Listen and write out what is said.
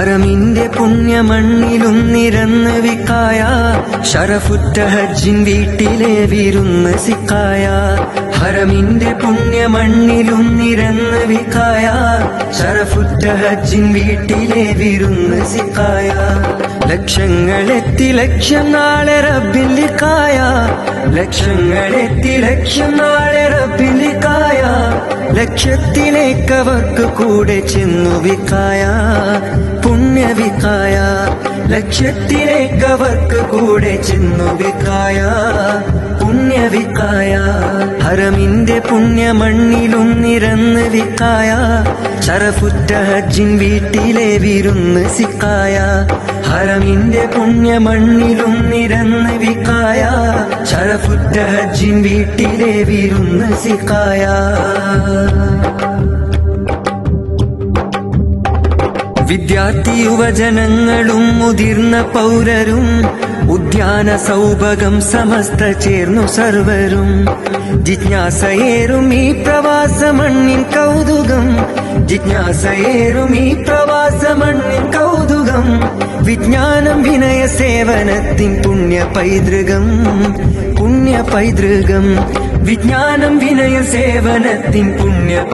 ഹറമിന്റെ പുണ്യമണ്ണിലും നിരന്ന് വിക്കായ ഷറഫുറ്റ ഹജ്ജിൻ വീട്ടിലെ വിരുന്ന് സിക്കായ ഹറമിന്റെ പുണ്യമണ്ണിലും നിരന്ന് വിക്കായ ഷറഫുറ്റ ഹജ്ജിൻ വീട്ടിലെ വിരുന്ന് സിക്കായ ലക്ഷങ്ങളെത്തി ലക്ഷം നാളെ റബ്ബിൽ ലിക്കായ ലക്ഷങ്ങളെത്തി ലക്ഷം നാളെ റബ്ബിൽ ലിക്കായ ലക്ഷത്തിലേക്കവർക്ക് കൂടെ ചെന്നു വിക്കായ പുണ്യവിക്കായ ലക്ഷത്തിലേക്കവർക്ക് കൂടെ ചെന്നു വിക്കായ പുണ്യവിക്കായ ഹറമിന്റെ പുണ്യമണ്ണിലും നിരന്ന് വിക്കായ ഷറഫുറ്റ ഹജ്ജിൻ വീട്ടിലെ വിരുന്ന് സിക്കായ ഹറമിന്റെ പുണ്യമണ്ണിലും നിരന്ന് വിക്കായ ഷറഫുറ്റ ഹജ്ജിൻ വീട്ടിലെ വിരുന്ന് സിക്കായ വിദ്യാർത്ഥി യുവജനങ്ങളും മുതിർന്ന പൗരരും ഉദ്യാന സൗഭകം സമസ്ത ചേർന്നു സർവരും ജിജ്ഞാസയേറും ഈ പ്രവാസമണ്ണിൻ കൗതുകം ജിജ്ഞാസയേറും ഈ പ്രവാസമണ്ണിൻ കൗതുകം വിജ്ഞാനം വിനയ സേവനത്തിൻ പുണ്യ പൈതൃകം വിജ്ഞാനം വിനയ സേവനത്തിൻ പുണ്യ